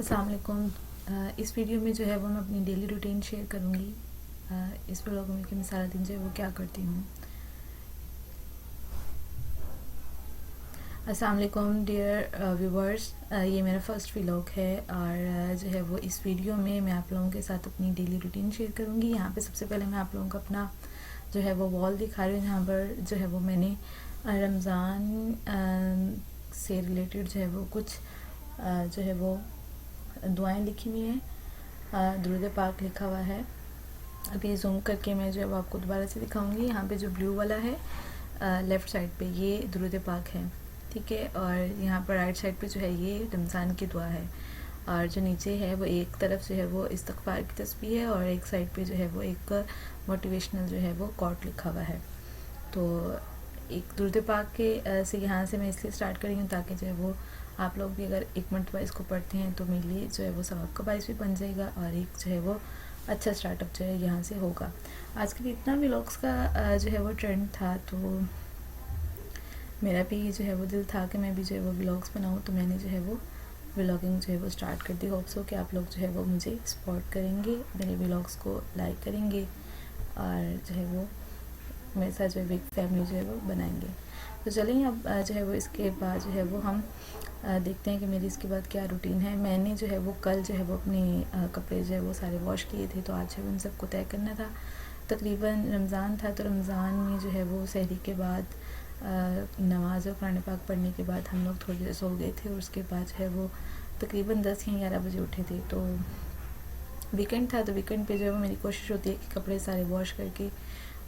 अस्सलाम वालेकुम। इस वीडियो में जो है वो मैं अपनी डेली रूटीन शेयर करूँगी। इस व्लॉग में कि मैं सारा दिन जो है वो क्या करती हूँ। अस्सलाम वालेकुम डियर व्यूवर्स, ये मेरा फर्स्ट व्लॉग है और जो है वो इस वीडियो में मैं आप लोगों के साथ अपनी डेली रूटीन शेयर करूँगी। यहाँ पे सबसे पहले मैं आप लोगों को अपना जो है वो वॉल दिखा रही हूँ, जहाँ पर जो है वो मैंने रमज़ान से रिलेटेड जो है वो कुछ जो है वो दुआएं लिखी हुई हैं। दुरूद पाक लिखा हुआ है। अभी जूम करके मैं जो है वो आपको दोबारा से दिखाऊंगी। यहाँ पे जो ब्लू वाला है लेफ़्ट साइड पे ये दुरूद पाक है, ठीक है। और यहाँ पर राइट साइड पे जो है ये रमज़ान की दुआ है। और जो नीचे है वो एक तरफ जो है वो इस्तग़फ़ार की तस्बीह है और एक साइड पे जो है वो एक मोटिवेशनल जो है वो कोट लिखा हुआ है। तो एक दुरूद पाक के से यहाँ से मैं इसलिए स्टार्ट करी हूँ ताकि जो है वो आप लोग भी अगर एक मरतबा इसको पढ़ते हैं तो मेरे लिए जो है वो सवाब का बाइस भी बन जाएगा और एक जो है वो अच्छा स्टार्टअप जो है यहाँ से होगा। आजकल इतना व्लॉग्स का जो है वो ट्रेंड था, तो मेरा भी जो है वो दिल था कि मैं भी जो है वो व्लॉग्स बनाऊँ, तो मैंने जो है वो व्लॉगिंग जो है वो स्टार्ट कर दी। होप्स हो कि आप लोग जो है वो मुझे सपोर्ट करेंगे, मेरे व्लॉग्स को लाइक करेंगे और जो है वो मेरे साथ जो है बिग फैमिली जो है वो बनाएंगे। तो चलिए अब जो है वो इसके बाद जो है वो हम देखते हैं कि मेरी इसके बाद क्या रूटीन है। मैंने जो है वो कल जो है वो अपने कपड़े जो है वो सारे वॉश किए थे, तो आज जो है उन सबको तय करना था। तकरीबन रमज़ान था, तो रमज़ान में जो है वो सहरी के बाद नमाज और कुरान पाक पढ़ने के बाद हम लोग थोड़ी देर सो गए थे और उसके बाद जो है वो तकरीबन 10 या 11 बजे उठे थे। तो वीकेंड था, तो वीकेंड पे जो है वो मेरी कोशिश होती है कि कपड़े सारे वॉश करके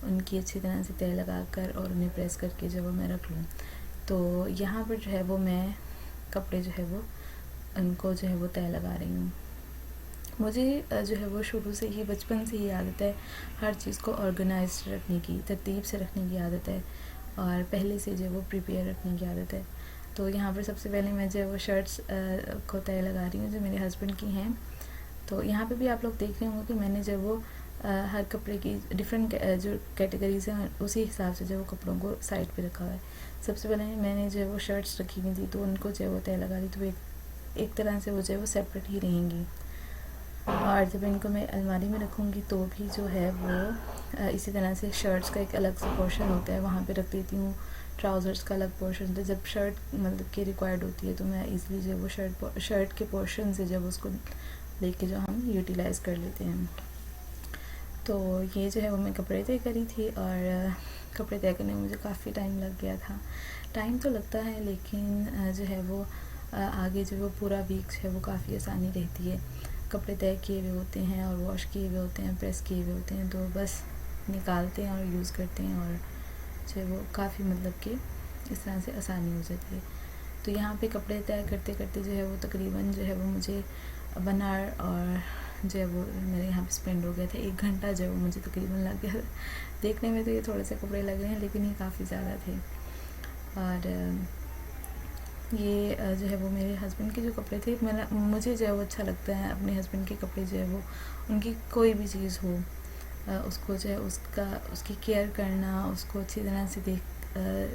उनकी अच्छी तरह से तय लगा कर और उन्हें प्रेस करके जो वो मैं रख लूँ। तो यहाँ पर जो है वो मैं कपड़े जो है वो उनको जो है वो तय लगा रही हूँ। मुझे जो है वो शुरू से ही बचपन से ही आदत है हर चीज़ को ऑर्गेनाइज रखने की, तरतीब से रखने की आदत है और पहले से जो है वो प्रिपेयर रखने की आदत है। तो यहाँ पर सबसे पहले मैं जो है वो शर्ट्स को तय लगा रही हूँ जो मेरे हस्बैंड की हैं। तो यहाँ पे भी आप लोग देख रहे होंगे कि मैंने जो वो हर कपड़े की डिफरेंट जो कैटेगरीज हैं उसी हिसाब से जो वो कपड़ों को साइड पे रखा हुआ है। सबसे पहले मैंने जो है वो शर्ट्स रखी हुई थी, तो उनको जो है वो तय लगा दी, तो एक तरह से वो जो है वो सेपरेट ही रहेंगी। और जब इनको मैं अलमारी में रखूँगी तो भी जो है वो इसी तरह से शर्ट्स का एक अलग सा पोर्शन होता है, वहाँ पे रख देती हूँ। ट्राउज़र्स का अलग पोर्शन होता है। जब शर्ट मतलब कि रिक्वायर्ड होती है तो मैं ईज़िली जो है वो शर्ट के पोर्शन से जब उसको लेके जो हम यूटिलाइज़ कर लेते हैं। तो ये जो है वो मैं कपड़े तय करी थी और कपड़े तय करने में मुझे काफ़ी टाइम लग गया था। टाइम तो लगता है लेकिन जो है वो आगे जो वो पूरा वीक जो है वो काफ़ी आसानी रहती है। कपड़े तय किए हुए होते हैं और वॉश किए हुए होते हैं, प्रेस किए हुए होते हैं, तो बस निकालते हैं और यूज़ करते हैं और जो है वो काफ़ी मतलब कि इस तरह से आसानी हो जाती है। तो यहाँ पे कपड़े तय करते करते जो है वो तकरीबन जो है वो मुझे 1 आवर और जो है वो मेरे यहाँ पे स्पेंड हो गया था। 1 घंटा जो है वो मुझे तकरीबन लग गया। देखने में तो ये थोड़े से कपड़े लग रहे हैं लेकिन ये काफ़ी ज़्यादा थे। और ये जो है वो मेरे हस्बैंड के जो कपड़े थे, मुझे जो है वो अच्छा लगता है अपने हस्बैंड के कपड़े जो है वो उनकी कोई भी चीज़ हो उसको जो है उसकी केयर करना, उसको अच्छी तरह से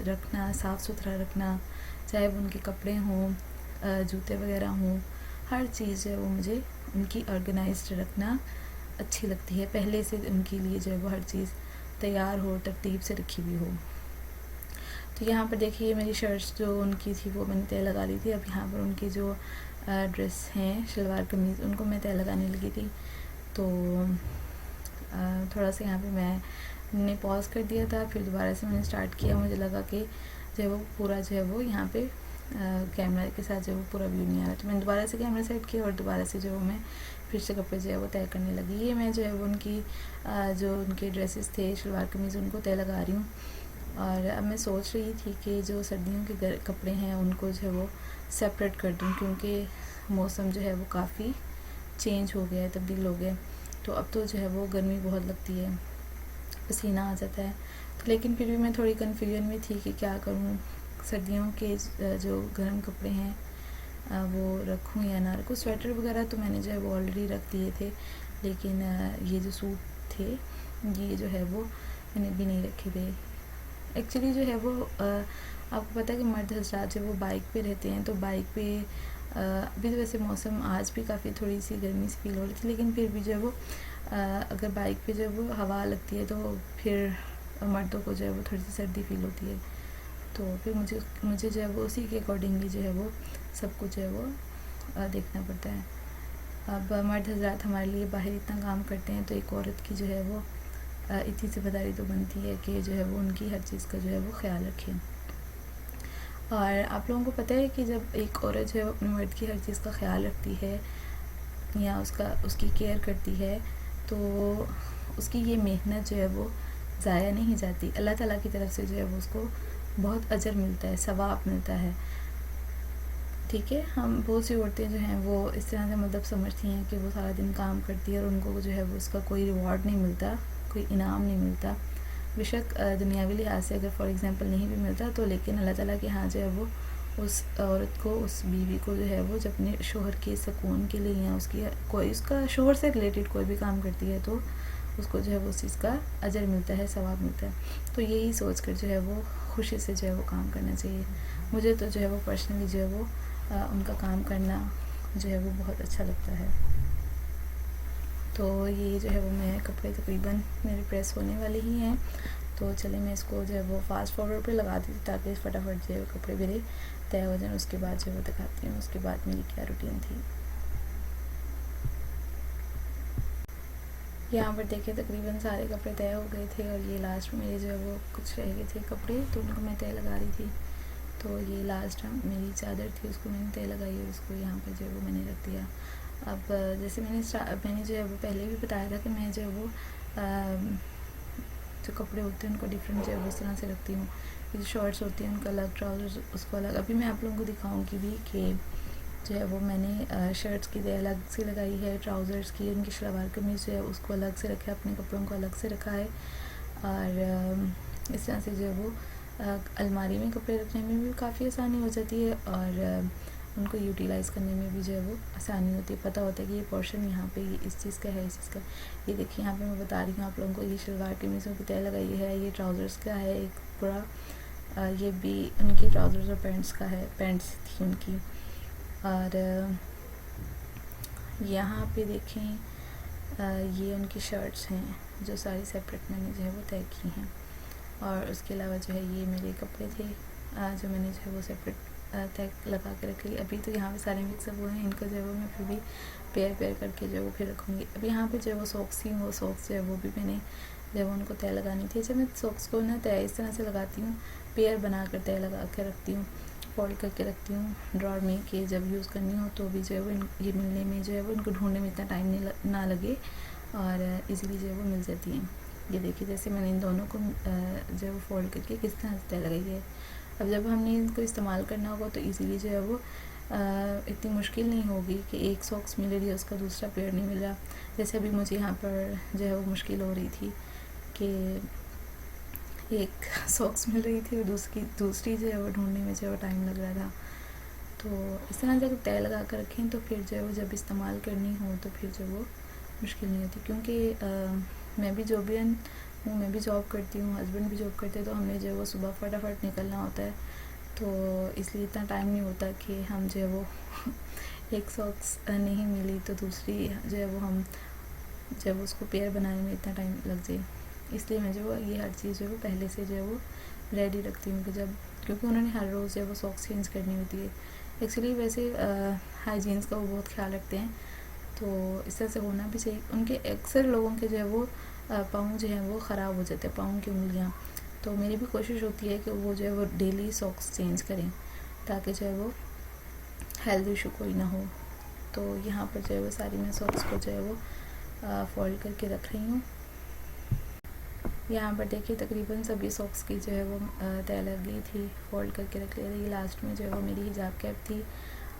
रखना, साफ़ सुथरा रखना, चाहे वो उनके कपड़े हों, जूते वगैरह हों, हर चीज़ जो है वो मुझे उनकी ऑर्गेनाइज्ड रखना अच्छी लगती है। पहले से उनके लिए जो है वो हर चीज़ तैयार हो, तरतीब से रखी हुई हो। तो यहाँ पर देखिए मेरी शर्ट्स जो उनकी थी वो मैंने तय लगा ली थी। अब यहाँ पर उनकी जो ड्रेस हैं, शलवार कमीज़, उनको मैं तय लगाने लगी थी। तो थोड़ा सा यहाँ पे मैंने पॉज कर दिया था, फिर दोबारा से मैंने स्टार्ट किया। मुझे लगा कि जो है वो पूरा जो है वो यहाँ पे कैमरा के साथ जो है वो पूरा व्यू नहीं आ रहा, तो मैंने दोबारा से कैमरा सेट किया और दोबारा से जो मैं फिर से कपड़े जो है वो तय करने लगी। ये मैं जो है वो उनकी जो उनके ड्रेसेस थे, शलवार कमीज़, उनको तय लगा रही हूँ। और अब मैं सोच रही थी कि जो सर्दियों के कपड़े हैं उनको जो है वो सेपरेट कर दूँ, क्योंकि मौसम जो है वो काफ़ी चेंज हो गया है, तब्दील हो गया। तो अब तो जो है वो गर्मी बहुत लगती है, पसीना आ जाता है। तो लेकिन फिर भी मैं थोड़ी कन्फ्यूजन में थी कि क्या करूँ, सर्दियों के जो गर्म कपड़े हैं वो रखूँ या ना रखूँ। स्वेटर वगैरह तो मैंने जो है वो ऑलरेडी रख दिए थे, लेकिन ये जो सूट थे ये जो है वो मैंने भी नहीं रखे थे। एक्चुअली जो है वो आपको पता है कि मर्द हजरात जो वो बाइक पे रहते हैं, तो बाइक पे अभी तो वैसे मौसम आज भी काफ़ी थोड़ी सी गर्मी सी फील हो रही थी, लेकिन फिर भी जो है वो अगर बाइक पे जो है वो हवा लगती है तो फिर मर्दों को जो है वो थोड़ी सी सर्दी फील होती है। तो फिर मुझे जो है वो उसी के अकॉर्डिंगली जो है वो सब कुछ जो है वो देखना पड़ता है। अब मर्द हज़रात हमारे लिए बाहर इतना काम करते हैं, तो एक औरत की जो है वो इतनी ज़िम्मेदारी तो बनती है कि जो है वो उनकी हर चीज़ का जो है वो ख्याल रखें। और आप लोगों को पता है कि जब एक औरत जो है अपने मर्द की हर चीज़ का ख्याल रखती है या उसकी केयर करती है, तो उसकी ये मेहनत जो है वो ज़ाया नहीं जाती। अल्लाह ताला की तरफ से जो है वो उसको बहुत अजर मिलता है, सवाब मिलता है। ठीक है, हम बहुत सी औरतें जो हैं वो इस तरह से मतलब समझती हैं कि वो सारा दिन काम करती है और उनको जो है वो उसका कोई रिवॉर्ड नहीं मिलता, कोई इनाम नहीं मिलता। बेशक दुनियावी लिहाज से अगर फॉर एग्ज़ाम्पल नहीं भी मिलता तो लेकिन अल्लाह ताला के यहाँ जो है वो उस औरत को, उस बीवी को जो है वो जब अपने शोहर के सुकून के लिए या उसका शोहर से रिलेटेड कोई भी काम करती है तो उसको जो है वो उस चीज़ का अजर मिलता है, सवाब मिलता है। तो यही सोच कर जो है वो खुशी से जो है वो काम करना चाहिए। मुझे तो जो है वो पर्सनली जो है वो उनका काम करना जो है वो बहुत अच्छा लगता है। तो ये जो है वो मैं कपड़े तकरीबन मेरे प्रेस होने वाले ही हैं, तो चले मैं इसको जो है वो फास्ट फॉरवर्ड पे लगा दी ताकि फटाफट जो है कपड़े मेरे तय हो जाए। उसके बाद जो है वो दिखाती हूँ उसके बाद मेरी क्या रूटीन थी। यहाँ पर देखिए तकरीबन सारे कपड़े तय हो गए थे और ये लास्ट में मेरे जो है वो कुछ रह गए थे कपड़े, तो उनको मैं तय लगा रही थी। तो ये लास्ट मेरी चादर थी, उसको मैंने तय लगाई और उसको यहाँ पर जो है वो मैंने रख दिया। अब जैसे मैंने जो है वो पहले भी बताया था कि मैं जो है वो जो कपड़े होते हैं उनको डिफरेंट जो है वो इस तरह से रखती हूँ। जो शर्ट्स होती हैं उनका अलग, ट्राउज़र्स उसको अलग। अभी मैं आप लोगों को दिखाऊँगी भी कि जो है वो मैंने शर्ट्स की तय अलग से लगाई है, ट्राउज़र्स की, उनकी शलवार कमीज़ जो है उसको अलग से रखा है, अपने कपड़ों को अलग से रखा है। और इस तरह से जो है वो अलमारी में कपड़े रखने में भी काफ़ी आसानी हो जाती है और उनको यूटिलाइज़ करने में भी जो है वो आसानी होती है। पता होता है कि ये पोर्शन यहाँ पे ये इस चीज़ का है, इस चीज़ का। ये देखिए यहाँ पे मैं बता रही हूँ आप लोगों को, ये शलवार कमीज़ों की तय लगाई है, ये ट्राउज़र्स का है एक पूरा, ये भी उनकी ट्राउज़र्स और पैंट्स का है, पैंट्स थी उनकी। और यहाँ पे देखें ये उनकी शर्ट्स हैं जो सारी सेपरेट मैंने जो है वो तय की हैं। और उसके अलावा जो है ये मेरे कपड़े थे जो मैंने जो है वो सेपरेट तय लगा के रख ली। अभी तो यहाँ पे सारे मिक्सअप हुए हैं, इनको जो है वो मैं फिर भी पेयर करके जो है वो फिर रखूँगी। अभी यहाँ पे जो है वो सॉक्स थी, वो सॉक्स जो है वो भी मैंने जो है वो उनको तय लगानी थी। जब मैं सॉक्स को ना तय इस तरह से लगाती हूँ, पेयर बना कर तय लगा के रखती हूँ, फोल्ड करके रखती हूँ ड्रॉर में कि जब यूज़ करनी हो तो भी जो है वो ये मिलने में जो है वो इनको ढूंढने में इतना टाइम ना लगे और इजीली जो है वो मिल जाती हैं। ये देखिए जैसे मैंने इन दोनों को जो है वो फोल्ड करके किस तरह से तय लगाई है। अब जब हमने इनको इस्तेमाल करना होगा तो इजीली जो है वो इतनी मुश्किल नहीं होगी कि एक सॉक्स मिल रही है उसका दूसरा पेयर नहीं मिल रहा। जैसे अभी मुझे यहाँ पर जो है वो मुश्किल हो रही थी कि एक सॉक्स मिल रही थी और दूसरी जो है वो ढूंढने में जो है वो टाइम लग रहा था। तो इस तरह से अगर तय लगा कर रखें तो फिर जो है वो जब इस्तेमाल करनी हो तो फिर जो वो मुश्किल नहीं होती। क्योंकि मैं भी जॉबियन हूँ, मैं भी जॉब करती हूँ, हस्बैंड भी जॉब करते हैं, तो हमें जो है वो सुबह फटाफट निकलना होता है, तो इसलिए इतना टाइम नहीं होता कि हम जो है वो एक सॉक्स नहीं मिली तो दूसरी जो है वो हम जो है उसको पेयर बनाने में इतना टाइम लग जाए। इसलिए मैं जो ये हर चीज़ जो है वो पहले से जो है वो रेडी रखती हूँ कि जब, क्योंकि उन्होंने हर रोज़ जो है वो सॉक्स चेंज करनी होती है। एक्चुअली वैसे हाइजीन्स का वो बहुत ख्याल रखते हैं, तो इस तरह से होना भी चाहिए। उनके अक्सर लोगों के जो है वो पाँव जो है वो ख़राब हो जाते हैं, पाँव की उंगलियाँ। तो मेरी भी कोशिश होती है कि वो जो है वो डेली सॉक्स चेंज करें ताकि जो है वो हेल्थ इशू कोई ना हो। तो यहाँ पर जो है वो सारी मैं सॉक्स को जो है वो फोल्ड करके रख रही हूँ। यहाँ पर देखिए तकरीबन सभी सॉक्स की जो है वो तय लग गई थी, फोल्ड करके रख लिया था। ये लास्ट में जो है वो मेरी हिजाब कैप थी,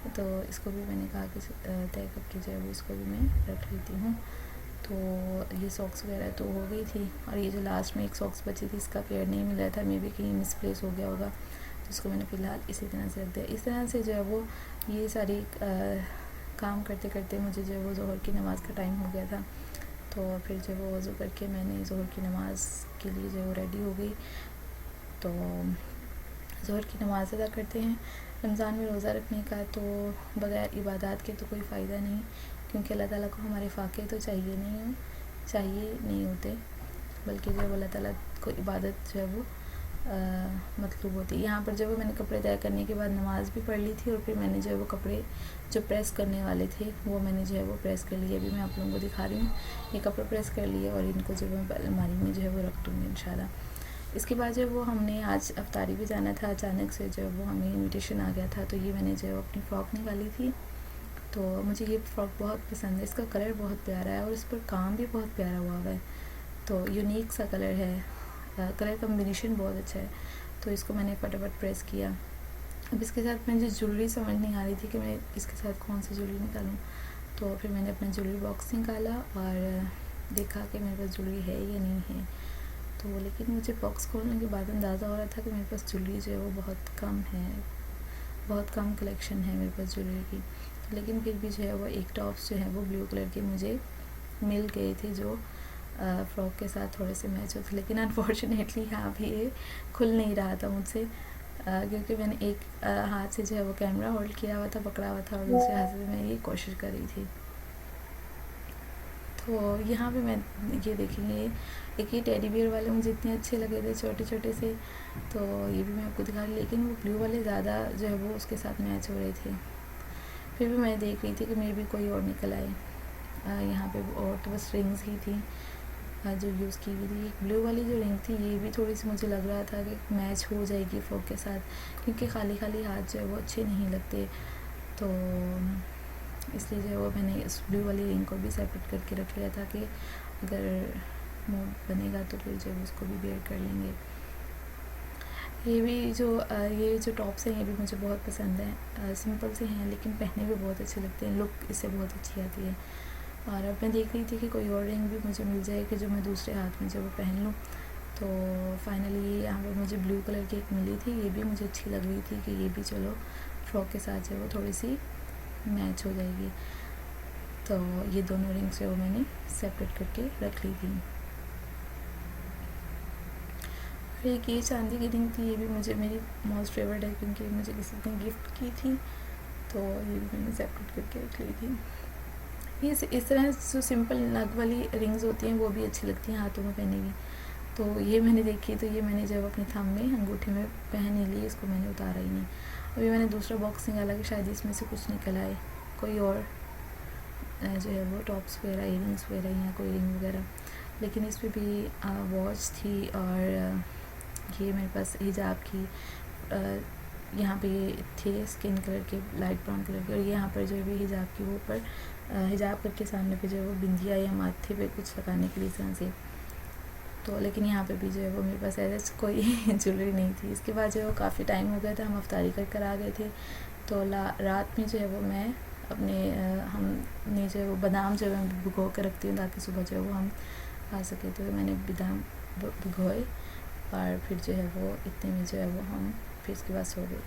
तो इसको भी मैंने कहा कि तय करके जो है वो इसको भी मैं रख लेती हूँ। तो ये सॉक्स वगैरह तो हो गई थी और ये जो लास्ट में एक सॉक्स बची थी इसका पेयर नहीं मिला था, मे भी कहीं मिसप्लेस हो गया होगा, तो इसको मैंने फ़िलहाल इसी तरह से रख दिया। इस तरह से जो है वो ये सारी काम करते करते मुझे जो है वो ज़ोहर की नमाज़ का टाइम हो गया था। तो फिर जो वो वज़ू करके मैंने ज़ोहर की नमाज़ के लिए जो रेडी हो गई। तो ज़ोहर की नमाज़ अदा करते हैं। रमज़ान में रोज़ा रखने का तो बग़ैर इबादत के तो कोई फ़ायदा नहीं, क्योंकि अल्लाह ताला को हमारे फ़ाके तो चाहिए नहीं होते, बल्कि जो अल्लाह ताला को इबादत जो है वो मतलूब होती है। यहाँ पर जो है मैंने कपड़े तय करने के बाद नमाज़ भी पढ़ ली थी, और फिर मैंने जो है वो कपड़े जो प्रेस करने वाले थे वो मैंने जो है वो प्रेस कर लिए। अभी मैं आप लोगों को दिखा रही हूँ, ये कपड़े प्रेस कर लिए और इनको जो है अलमारी में जो है वो रख दूँगी इंशाल्लाह। इसके बाद जो है वो हमने आज अफ्तारी भी जाना था, अचानक से जो है वो हमें इन्विटेशन आ गया था, तो ये मैंने जो है अपनी फ़्रॉक निकाली थी। तो मुझे ये फ़्रॉक बहुत पसंद है, इसका कलर बहुत प्यारा है और इस पर काम भी बहुत प्यारा हुआ है, तो यूनिक सा कलर है, कलर कम्बिनेशन बहुत अच्छा है। तो इसको मैंने फटाफट प्रेस किया। अब इसके साथ मुझे ज्वेलरी समझ नहीं आ रही थी कि मैं इसके साथ कौन सी ज्वेलरी निकालूं, तो फिर मैंने अपना ज्वेलरी बॉक्स निकाला और देखा कि मेरे पास ज्वेलरी है या नहीं है। तो लेकिन मुझे बॉक्स खोलने के बाद अंदाज़ा हो रहा था कि मेरे पास ज्वेलरी जो है वो बहुत कम है, बहुत कम कलेक्शन है मेरे पास ज्वेलरी की। लेकिन फिर भी जो है वो एक टॉप्स जो है वो ब्लू कलर के मुझे मिल गए थे, जो फ़्रॉक के साथ थोड़े से मैच होते, लेकिन अनफॉर्चुनेटली यहाँ भी ये खुल नहीं रहा था मुझसे, क्योंकि मैंने एक हाथ से जो है वो कैमरा होल्ड किया हुआ था, पकड़ा हुआ था, और दूसरे हाथ से मैं ये कोशिश कर रही थी। तो यहाँ पे मैं ये देखेंगे, एक ये टेडी बियर वाले मुझे इतने अच्छे लगे थे, छोटे छोटे से, तो ये भी मैं आपको दिखा रही, लेकिन वो ब्लू वाले ज़्यादा जो है वो उसके साथ मैच हो रहे थे। फिर भी मैं देख रही थी कि मेरे भी कोई और निकल आए। यहाँ पे और तो बस रिंग्स ही थी जो यूज़ की हुई थी। ब्लू वाली जो रिंग थी ये भी थोड़ी सी मुझे लग रहा था कि मैच हो जाएगी फ्रॉक के साथ, क्योंकि खाली खाली हाथ जो है वो अच्छे नहीं लगते, तो इसलिए जो है वो मैंने इस ब्लू वाली रिंग को भी सेपरेट करके रख लिया था कि अगर मूड बनेगा तो फिर जो है उसको भी वेयर कर लेंगे। ये जो टॉप्स हैं ये भी मुझे बहुत पसंद है, सिंपल से हैं लेकिन पहने भी बहुत अच्छे लगते हैं, लुक इससे बहुत अच्छी आती है। और अब मैं देख रही थी कि कोई और रिंग भी मुझे मिल जाए कि जो मैं दूसरे हाथ में जो वो पहन लूँ। तो फाइनली यहाँ पर मुझे ब्लू कलर की एक मिली थी, ये भी मुझे अच्छी लग रही थी कि ये भी चलो फ्रॉक के साथ जो वो थोड़ी सी मैच हो जाएगी। तो ये दोनों रिंग्स जो मैंने सेपरेट करके रख ली थी। एक ये चांदी की रिंग थी, ये भी मुझे मेरी मोस्ट फेवरेट है, क्योंकि मुझे किसी ने गिफ्ट की थी, तो ये भी मैंने सेपरेट करके रख ली थी। ये इस तरह जो सिंपल नग वाली रिंग्स होती हैं वो भी अच्छी लगती हैं हाथों में पहनी हुई। तो ये मैंने देखी, तो ये मैंने जब अपने थंब में अंगूठे में पहन ही ली, इसको मैंने उतारा ही नहीं। अभी मैंने दूसरा बॉक्स निकाला कि शायद इसमें से कुछ निकल आए, कोई और जो है वो टॉप्स वगैरह, इयरिंग्स वगैरह या कोई रिंग वगैरह, लेकिन इस पर भी वॉच थी और ये मेरे पास हिजाब की यहाँ पे थे स्किन कलर के, लाइट ब्राउन कलर के, और यहाँ पर जो है हिजाब के ऊपर हिजाब करके सामने पे जो है वो बिंदिया या माथे पे कुछ लगाने के लिए तरह से। तो लेकिन यहाँ पे भी जो है वो मेरे पास ऐसा कोई ज्वेलरी नहीं थी। इसके बाद जो है वो काफ़ी टाइम हो गया था, हम अफ्तारी कर आ गए थे, तो रात में जो है वो मैं अपने हमने जो है वो बादाम जो है मैं भिगो कर रखती हूँ ताकि सुबह जो है वो हम खा सकें। तो मैंने बादाम भिगोए और फिर जो है वो इतने में जो है वो हम फिर इसके बाद सो गए।